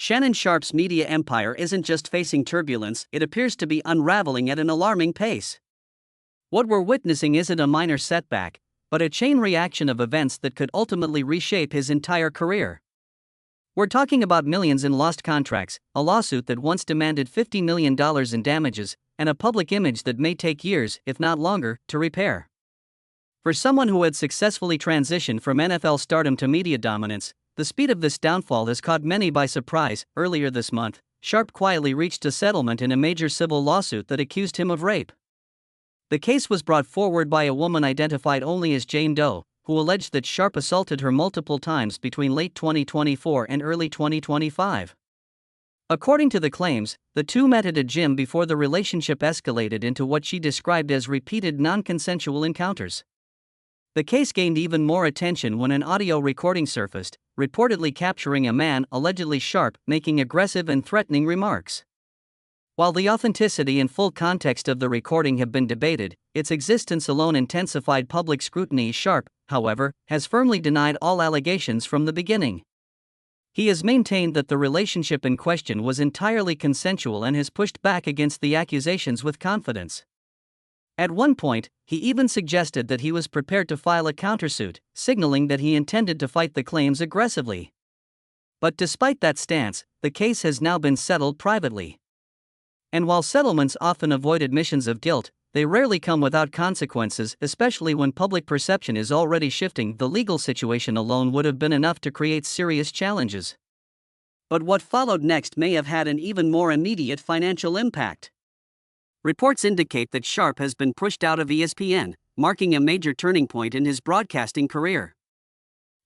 Shannon Sharpe's media empire isn't just facing turbulence, it appears to be unraveling at an alarming pace. What we're witnessing isn't a minor setback, but a chain reaction of events that could ultimately reshape his entire career. We're talking about millions in lost contracts, a lawsuit that once demanded $50 million in damages, and a public image that may take years, if not longer, to repair. For someone who had successfully transitioned from NFL stardom to media dominance, the speed of this downfall has caught many by surprise. Earlier this month, Sharpe quietly reached a settlement in a major civil lawsuit that accused him of rape. The case was brought forward by a woman identified only as Jane Doe, who alleged that Sharpe assaulted her multiple times between late 2024 and early 2025. According to the claims, the two met at a gym before the relationship escalated into what she described as repeated non-consensual encounters. The case gained even more attention when an audio recording surfaced, reportedly capturing a man, allegedly Sharpe, making aggressive and threatening remarks. While the authenticity and full context of the recording have been debated, its existence alone intensified public scrutiny. Sharpe, however, has firmly denied all allegations from the beginning. He has maintained that the relationship in question was entirely consensual and has pushed back against the accusations with confidence. At one point, he even suggested that he was prepared to file a countersuit, signaling that he intended to fight the claims aggressively. But despite that stance, the case has now been settled privately. And while settlements often avoid admissions of guilt, they rarely come without consequences, especially when public perception is already shifting. The legal situation alone would have been enough to create serious challenges. But what followed next may have had an even more immediate financial impact. Reports indicate that Sharpe has been pushed out of ESPN, marking a major turning point in his broadcasting career.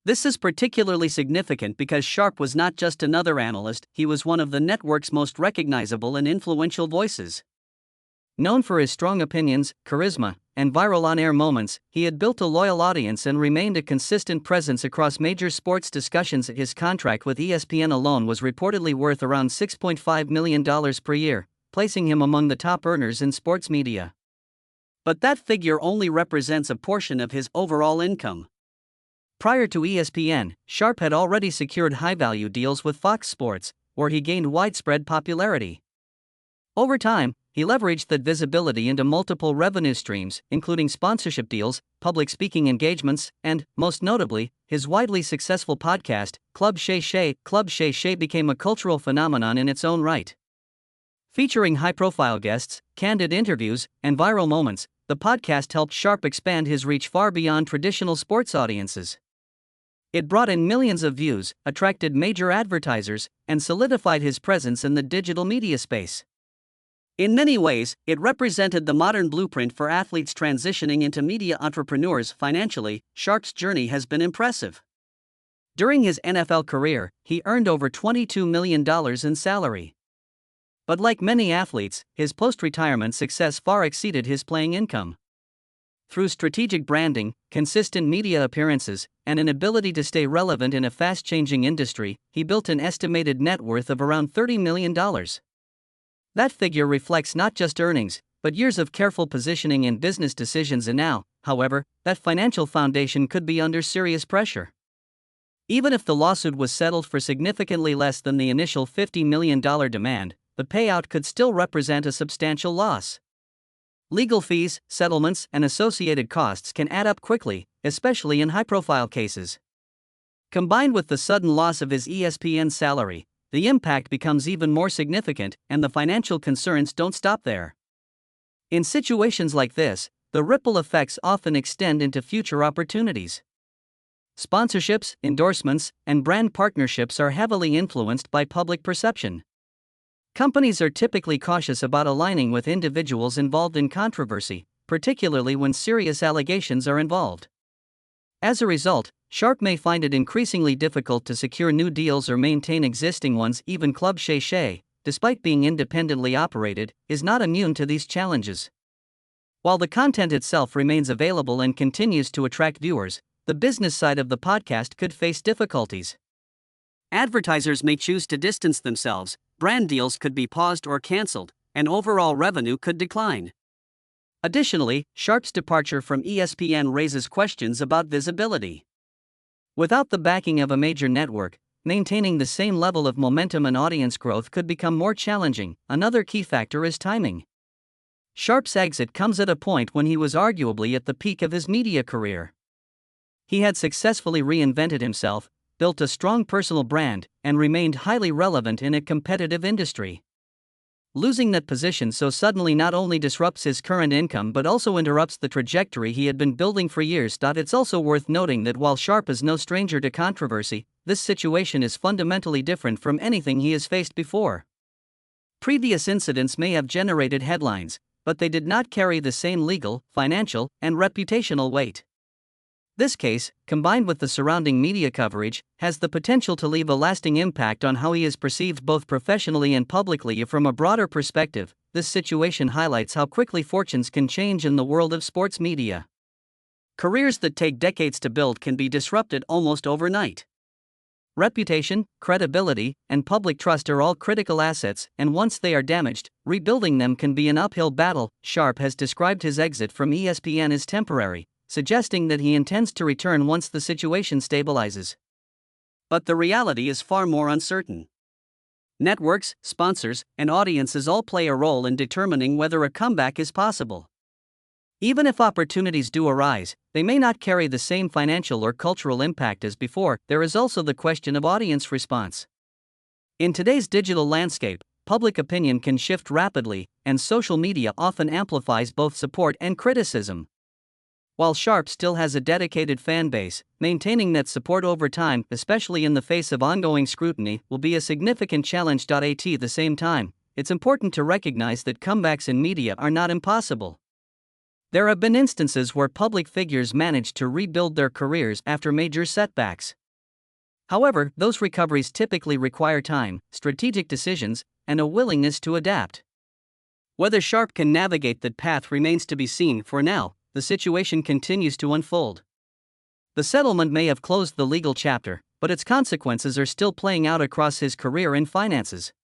This is particularly significant because Sharpe was not just another analyst, he was one of the network's most recognizable and influential voices. Known for his strong opinions, charisma, and viral on-air moments, he had built a loyal audience and remained a consistent presence across major sports discussions. His contract with ESPN alone was reportedly worth around $6.5 million per year, placing him among the top earners in sports media. But that figure only represents a portion of his overall income. Prior to ESPN, Sharpe had already secured high-value deals with Fox Sports, where he gained widespread popularity. Over time, he leveraged that visibility into multiple revenue streams, including sponsorship deals, public speaking engagements, and, most notably, his widely successful podcast, Club Shay Shay. Club Shay Shay became a cultural phenomenon in its own right. Featuring high-profile guests, candid interviews, and viral moments, the podcast helped Sharpe expand his reach far beyond traditional sports audiences. It brought in millions of views, attracted major advertisers, and solidified his presence in the digital media space. In many ways, it represented the modern blueprint for athletes transitioning into media entrepreneurs. Financially, Sharpe's journey has been impressive. During his NFL career, he earned over $22 million in salary. But like many athletes, his post-retirement success far exceeded his playing income. Through strategic branding, consistent media appearances, and an ability to stay relevant in a fast-changing industry, he built an estimated net worth of around $30 million. That figure reflects not just earnings, but years of careful positioning and business decisions. And now, however, that financial foundation could be under serious pressure. Even if the lawsuit was settled for significantly less than the initial $50 million demand, the payout could still represent a substantial loss. Legal fees, settlements, and associated costs can add up quickly, especially in high-profile cases. Combined with the sudden loss of his ESPN salary, the impact becomes even more significant, and the financial concerns don't stop there. In situations like this, the ripple effects often extend into future opportunities. Sponsorships, endorsements, and brand partnerships are heavily influenced by public perception. Companies are typically cautious about aligning with individuals involved in controversy, particularly when serious allegations are involved. As a result, Sharpe may find it increasingly difficult to secure new deals or maintain existing ones. Even Club Shay Shay, despite being independently operated, is not immune to these challenges. While the content itself remains available and continues to attract viewers, the business side of the podcast could face difficulties. Advertisers may choose to distance themselves, brand deals could be paused or canceled, and overall revenue could decline. Additionally, Sharpe's departure from ESPN raises questions about visibility. Without the backing of a major network, maintaining the same level of momentum and audience growth could become more challenging. Another key factor is timing. Sharpe's exit comes at a point when he was arguably at the peak of his media career. He had successfully reinvented himself, built a strong personal brand, and remained highly relevant in a competitive industry. Losing that position so suddenly not only disrupts his current income but also interrupts the trajectory he had been building for years. It's also worth noting that while Sharpe is no stranger to controversy, this situation is fundamentally different from anything he has faced before. Previous incidents may have generated headlines, but they did not carry the same legal, financial, and reputational weight. This case, combined with the surrounding media coverage, has the potential to leave a lasting impact on how he is perceived both professionally and publicly. From a broader perspective, this situation highlights how quickly fortunes can change in the world of sports media. Careers that take decades to build can be disrupted almost overnight. Reputation, credibility, and public trust are all critical assets, and once they are damaged, rebuilding them can be an uphill battle. Sharpe has described his exit from ESPN as temporary, suggesting that he intends to return once the situation stabilizes. But the reality is far more uncertain. Networks, sponsors, and audiences all play a role in determining whether a comeback is possible. Even if opportunities do arise, they may not carry the same financial or cultural impact as before. There is also the question of audience response. In today's digital landscape, public opinion can shift rapidly, and social media often amplifies both support and criticism. While Sharpe still has a dedicated fan base, maintaining that support over time, especially in the face of ongoing scrutiny, will be a significant challenge. At the same time, it's important to recognize that comebacks in media are not impossible. There have been instances where public figures managed to rebuild their careers after major setbacks. However, those recoveries typically require time, strategic decisions, and a willingness to adapt. Whether Sharpe can navigate that path remains to be seen. For now, the situation continues to unfold. The settlement may have closed the legal chapter, but its consequences are still playing out across his career and finances.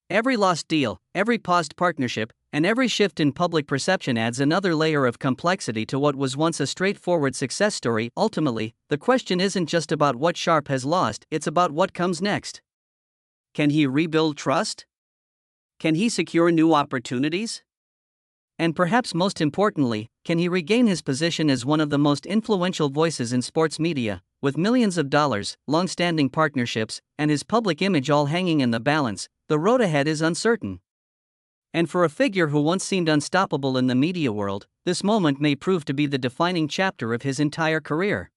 Every lost deal, every paused partnership, and every shift in public perception adds another layer of complexity to what was once a straightforward success story. Ultimately, the question isn't just about what Sharpe has lost, it's about what comes next. Can he rebuild trust? Can he secure new opportunities? And perhaps most importantly, can he regain his position as one of the most influential voices in sports media? With millions of dollars, long-standing partnerships, and his public image all hanging in the balance, the road ahead is uncertain. And for a figure who once seemed unstoppable in the media world, this moment may prove to be the defining chapter of his entire career.